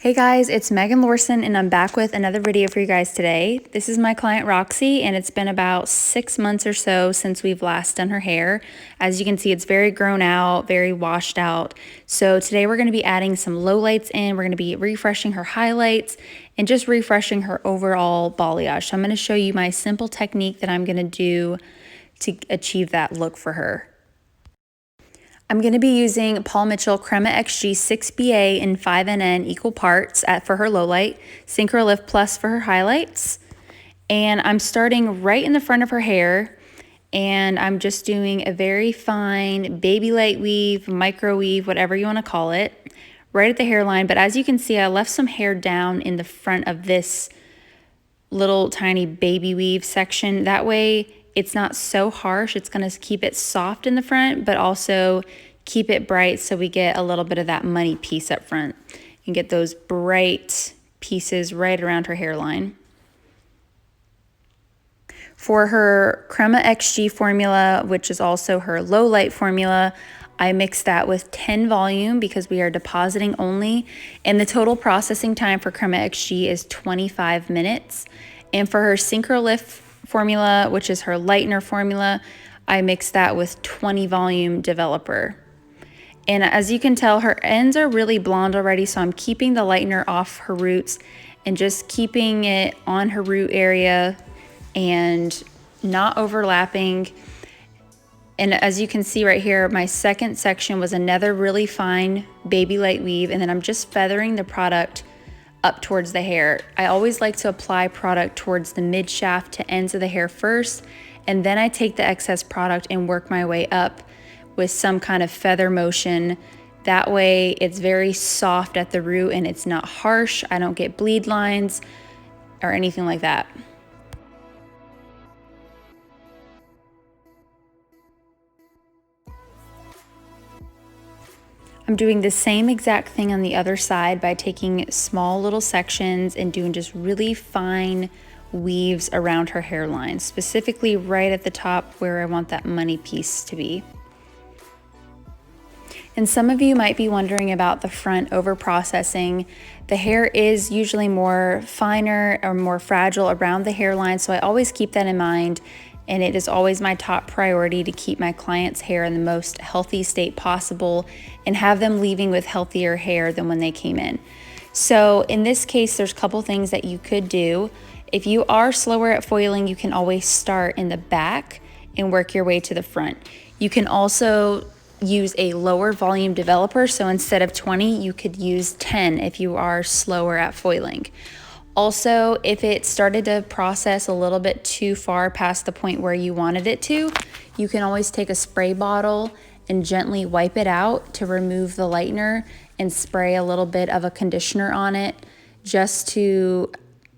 Hey guys, it's Megan Lorson and I'm back with another video for you guys today. This is my client Roxy and it's been about 6 months or so since we've last done her hair. As you can see, it's very grown out, very washed out. So today we're going to be adding some lowlights in. We're going to be refreshing her highlights and just refreshing her overall balayage. So I'm going to show you my simple technique that I'm going to do to achieve that look for her. I'm going to be using Paul Mitchell Crema XG 6BA and 5NN equal parts for her lowlight, Syncrolift Plus for her highlights. And I'm starting right in the front of her hair, and I'm just doing a very fine baby light weave, micro weave, whatever you want to call it, right at the hairline. But as you can see, I left some hair down in the front of this little tiny baby weave section. That way it's not so harsh. It's going to keep it soft in the front, but also keep it bright so we get a little bit of that money piece up front and get those bright pieces right around her hairline. For her Crema XG formula, which is also her low light formula, I mix that with 10 volume because we are depositing only, and the total processing time for Crema XG is 25 minutes. And for her Syncrolift formula, which is her lightener formula, I mix that with 20 volume developer. And as you can tell, her ends are really blonde already, so I'm keeping the lightener off her roots and just keeping it on her root area and not overlapping. And as you can see right here, my second section was another really fine baby light weave, and then I'm just feathering the product up towards the hair. I always like to apply product towards the mid shaft to ends of the hair first, and then I take the excess product and work my way up with some kind of feather motion. That way it's very soft at the root and it's not harsh. I don't get bleed lines or anything like that. I'm doing the same exact thing on the other side by taking small little sections and doing just really fine weaves around her hairline, specifically right at the top where I want that money piece to be. And some of you might be wondering about the front over processing. The hair is usually more finer or more fragile around the hairline, so I always keep that in mind. And it is always my top priority to keep my clients' hair in the most healthy state possible and have them leaving with healthier hair than when they came in. So in this case, there's a couple things that you could do. If you are slower at foiling, you can always start in the back and work your way to the front. You can also use a lower volume developer. So instead of 20, you could use 10 if you are slower at foiling. Also, if it started to process a little bit too far past the point where you wanted it to, you can always take a spray bottle and gently wipe it out to remove the lightener and spray a little bit of a conditioner on it just to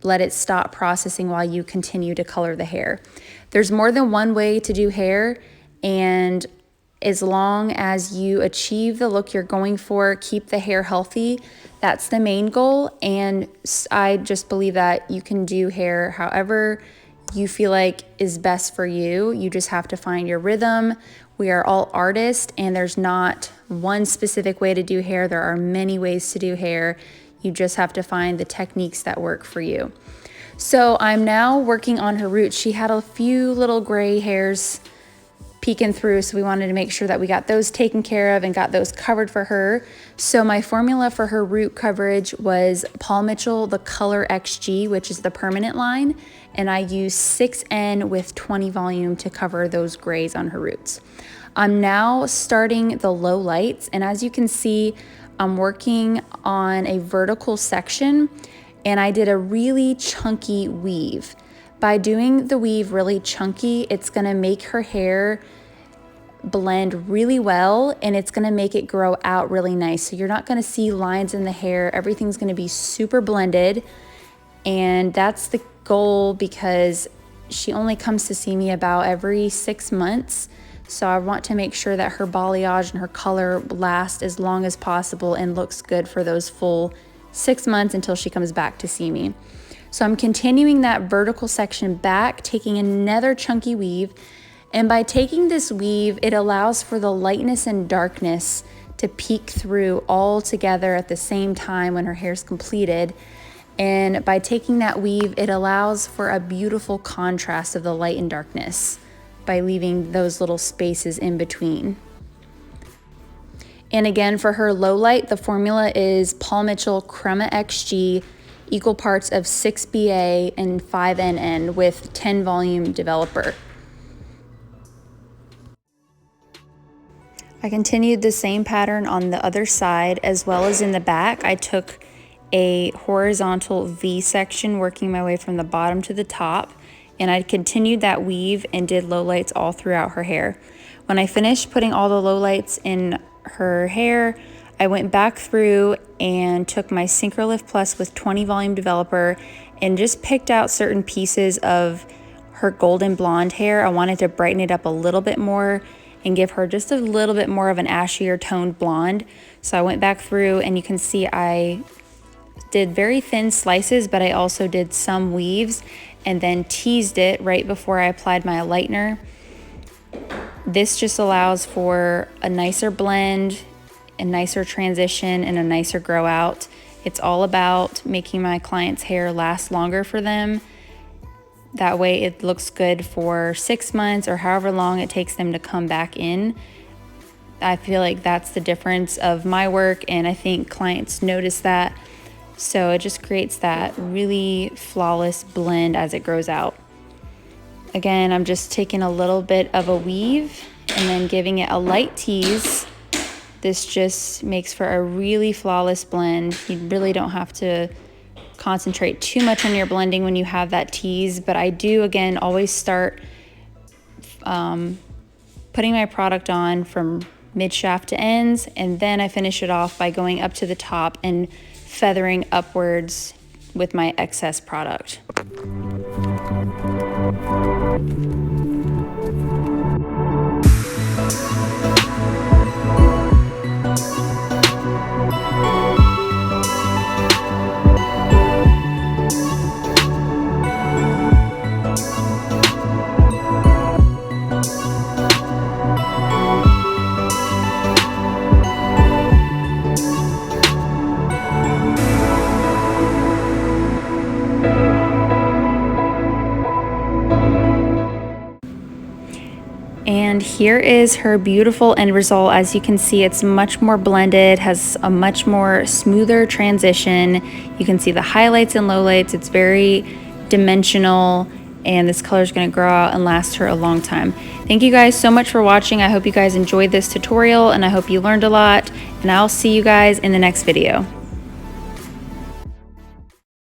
let it stop processing while you continue to color the hair. There's more than one way to do hair, and as long as you achieve the look you're going for, keep the hair healthy, that's the main goal. And I just believe that you can do hair however you feel like is best for you. You just have to find your rhythm. We are all artists, and there's not one specific way to do hair. There are many ways to do hair. You just have to find the techniques that work for you. So I'm now working on her roots. She had a few little gray hairs peeking through, so we wanted to make sure that we got those taken care of and got those covered for her. So my formula for her root coverage was Paul Mitchell the Color XG, which is the permanent line, and I used 6N with 20 volume to cover those grays on her roots. I'm now starting the low lights, and as you can see, I'm working on a vertical section, and I did a really chunky weave. By doing the weave really chunky, it's gonna make her hair blend really well, and it's gonna make it grow out really nice. So you're not gonna see lines in the hair. Everything's gonna be super blended, and that's the goal because she only comes to see me about every 6 months. So I want to make sure that her balayage and her color last as long as possible and looks good for those full 6 months until she comes back to see me. So I'm continuing that vertical section back, taking another chunky weave. And by taking this weave, it allows for the lightness and darkness to peek through all together at the same time when her hair's completed. And by taking that weave, it allows for a beautiful contrast of the light and darkness by leaving those little spaces in between. And again, for her low light, the formula is Paul Mitchell Crema XG, equal parts of 6BA and 5NN with 10 volume developer. I continued the same pattern on the other side as well as in the back. I took a horizontal V section, working my way from the bottom to the top, and I continued that weave and did lowlights all throughout her hair. When I finished putting all the lowlights in her hair, I went back through and took my Syncrolift Plus with 20 volume developer and just picked out certain pieces of her golden blonde hair. I wanted to brighten it up a little bit more and give her just a little bit more of an ashier toned blonde. So I went back through, and you can see I did very thin slices, but I also did some weaves and then teased it right before I applied my lightener. This just allows for a nicer blend, a nicer transition, and a nicer grow out. It's all about making my client's hair last longer for them. That way it looks good for 6 months or however long it takes them to come back in. I feel like that's the difference of my work, and I think clients notice that. So it just creates that really flawless blend as it grows out. Again, I'm just taking a little bit of a weave and then giving it a light tease. This just makes for a really flawless blend. You really don't have to concentrate too much on your blending when you have that tease, but I do, again, always start putting my product on from mid shaft to ends, and then I finish it off by going up to the top and feathering upwards with my excess product. And here is her beautiful end result. As you can see, it's much more blended, has a much more smoother transition. You can see the highlights and lowlights. It's very dimensional, and this color is going to grow out and last her a long time. Thank you guys so much for watching. I hope you guys enjoyed this tutorial, and I hope you learned a lot, and I'll see you guys in the next video.